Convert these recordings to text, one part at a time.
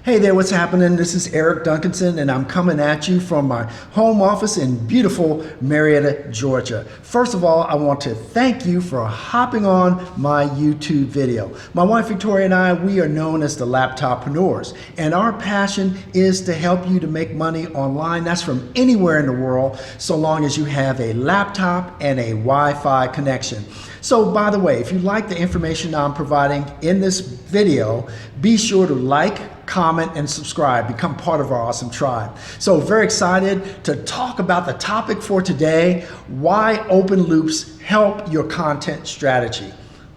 Hey there, what's happening? This is Eric Duncanson, and I'm coming at you from my home office in beautiful Marietta, Georgia. First of all, I want to thank you for hopping on my YouTube video. My wife Victoria and I, we are known as the LAPTOP-PRENEURS, and our passion is to help you to make money online. That's from anywhere in the world, so long as you have a laptop and a Wi-Fi connection. So by the way, if you like the information I'm providing in this video, be sure to like, comment, and subscribe. Become part of our awesome tribe. So very excited to talk about the topic for today, why open loops help your content strategy.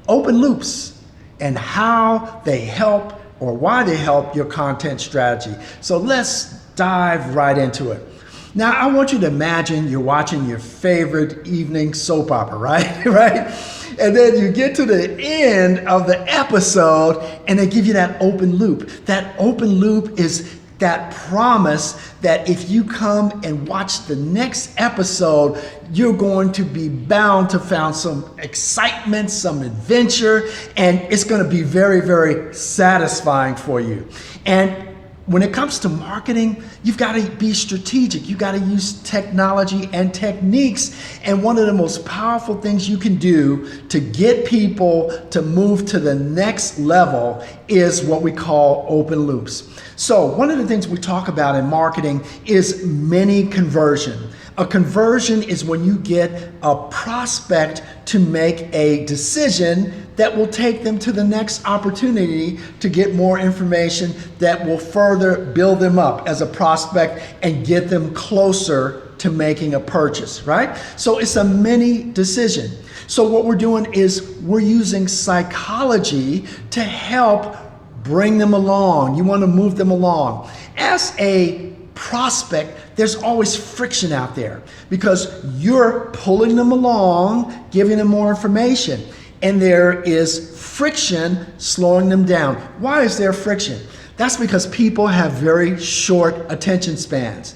Open loops and how they help or why they help your content strategy. So let's dive right into it. Now, I want you to imagine you're watching your favorite evening soap opera, right? right? And then you get to the end of the episode and they give you that open loop. That open loop is that promise that if you come and watch the next episode, you're going to be bound to find some excitement, some adventure, and it's going to be very, very satisfying for you. And when it comes to marketing, you've got to be strategic. You've got to use technology and techniques. And one of the most powerful things you can do to get people to move to the next level is what we call open loops. So one of the things we talk about in marketing is mini conversion. A conversion is when you get a prospect to make a decision that will take them to the next opportunity to get more information that will further build them up as a prospect and get them closer to making a purchase, right? So it's a mini decision. So what we're doing is we're using psychology to help bring them along. You want to move them along. As a prospect, there's always friction out there because you're pulling them along, giving them more information, and there is friction slowing them down. Why is there friction? That's because people have very short attention spans.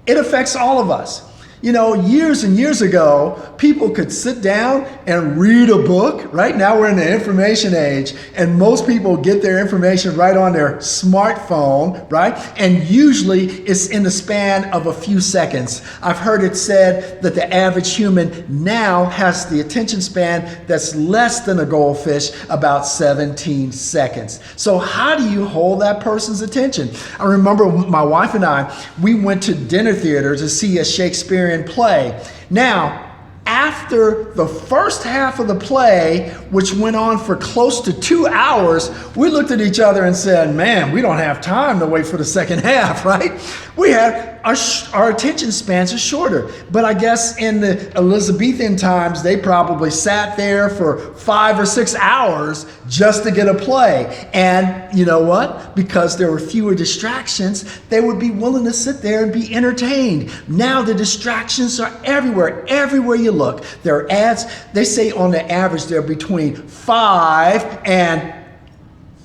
It affects all of us. You know, years and years ago, people could sit down and read a book. Right now we're in the information age, and most people get their information right on their smartphone, right? And usually it's in the span of a few seconds. I've heard it said that the average human now has the attention span that's less than a goldfish, about 17 seconds. So how do you hold that person's attention? I remember my wife and I, we went to dinner theater to see a Shakespearean play. Now, after the first half of the play, which went on for close to 2 hours, we looked at each other and said, man, we don't have time to wait for the second half, right? We had our attention spans are shorter. But I guess in the Elizabethan times, they probably sat there for 5 or 6 hours just to get a play. And you know what? Because there were fewer distractions, they would be willing to sit there and be entertained. Now the distractions are everywhere. Everywhere you look, there are ads. They say on the average, they're between 5 and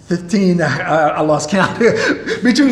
15, I lost count,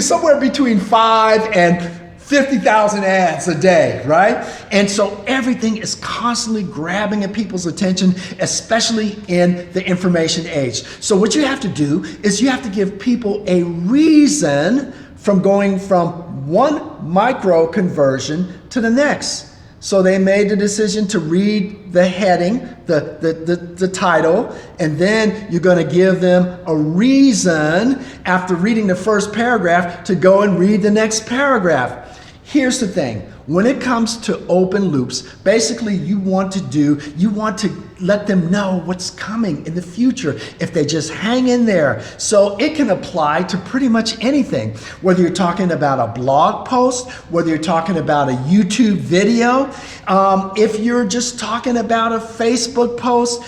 somewhere between 5 and 50,000 ads a day, right? And so everything is constantly grabbing at people's attention, especially in the information age. So what you have to do is you have to give people a reason from going from one micro conversion to the next. So they made the decision to read the heading, the title, and then you're going to give them a reason after reading the first paragraph to go and read the next paragraph. Here's the thing. When it comes to open loops, basically you want to let them know what's coming in the future if they just hang in there. So it can apply to pretty much anything, whether you're talking about a blog post, whether you're talking about a YouTube video, if you're just talking about a Facebook post,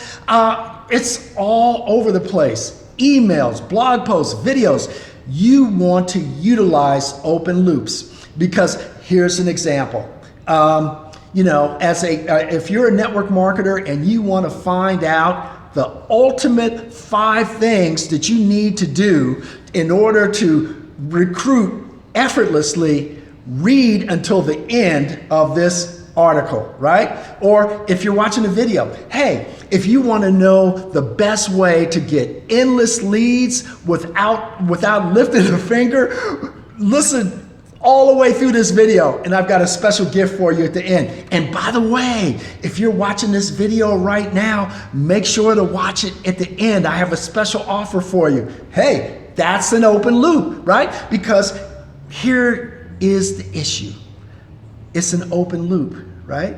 it's all over the place. Emails, blog posts, videos. You want to utilize open loops. Because here's an example. You know, if you're a network marketer and you want to find out the ultimate 5 things that you need to do in order to recruit effortlessly, read until the end of this article, right? Or if you're watching a video, hey, if you want to know the best way to get endless leads without lifting a finger, listen all the way through this video, and I've got a special gift for you at the end. And by the way, if you're watching this video right now, make sure to watch it at the end. I have a special offer for you. Hey, that's an open loop, right? Because here is the issue. It's an open loop, right?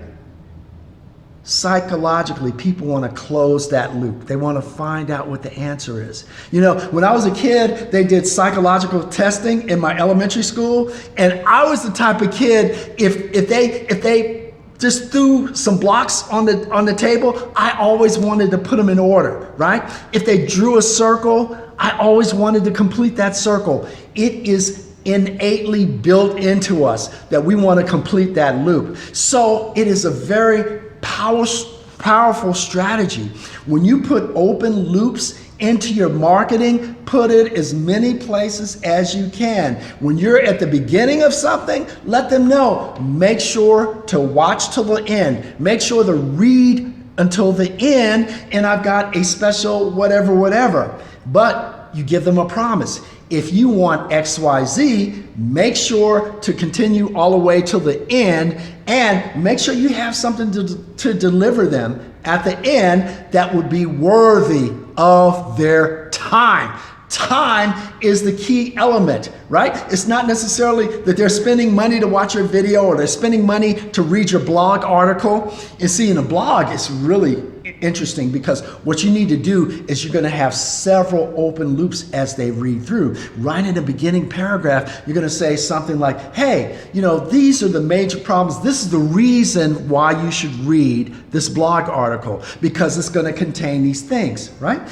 Psychologically, people want to close that loop. They want to find out what the answer is. You know, when I was a kid, they did psychological testing in my elementary school, and I was the type of kid, if they just threw some blocks on the table, I always wanted to put them in order, right? If they drew a circle, I always wanted to complete that circle. It is innately built into us that we want to complete that loop. So it is a very powerful strategy. When you put open loops into your marketing, put it as many places as you can. When you're at the beginning of something, let them know. Make sure to watch till the end. Make sure to read until the end, and I've got a special whatever. But you give them a promise. If you want XYZ, make sure to continue all the way till the end, and make sure you have something to deliver them at the end that would be worthy of their time. Time is the key element, right? It's not necessarily that they're spending money to watch your video or they're spending money to read your blog article. And see, in a blog, it's really interesting because what you need to do is you're going to have several open loops as they read through. Right in the beginning paragraph, you're going to say something like, hey, you know, these are the major problems. This is the reason why you should read this blog article, because it's going to contain these things, right?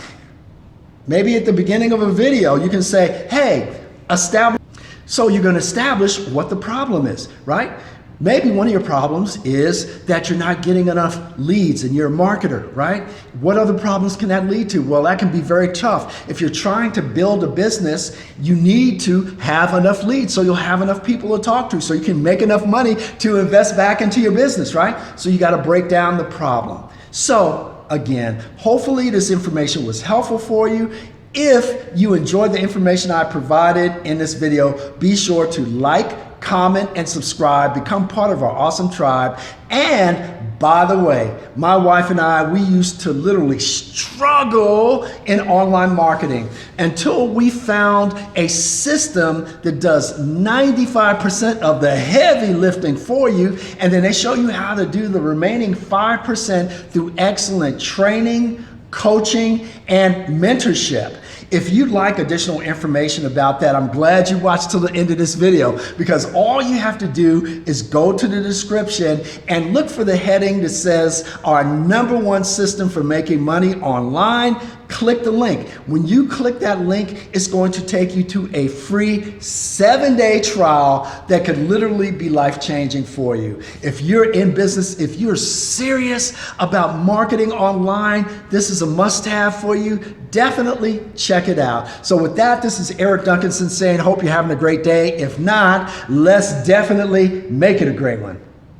Maybe at the beginning of a video, you can say, hey, establish. So you're going to establish what the problem is, right? Maybe one of your problems is that you're not getting enough leads and you're a marketer, right? What other problems can that lead to? Well, that can be very tough. If you're trying to build a business, you need to have enough leads so you'll have enough people to talk to so you can make enough money to invest back into your business, right? So you got to break down the problem. So again, hopefully this information was helpful for you. If you enjoyed the information I provided in this video, be sure to like, comment, and subscribe. Become part of our awesome tribe. And by the way, my wife and I, we used to literally struggle in online marketing until we found a system that does 95% of the heavy lifting for you. And then they show you how to do the remaining 5% through excellent training, coaching, and mentorship. If you'd like additional information about that, I'm glad you watched till the end of this video, because all you have to do is go to the description and look for the heading that says our #1 system for making money online. Click the link. When you click that link, it's going to take you to a free 7-day trial that could literally be life-changing for you. If you're in business, if you're serious about marketing online, this is a must-have for you. Definitely check it out. So with that, this is Eric Duncanson saying, hope you're having a great day. If not, let's definitely make it a great one.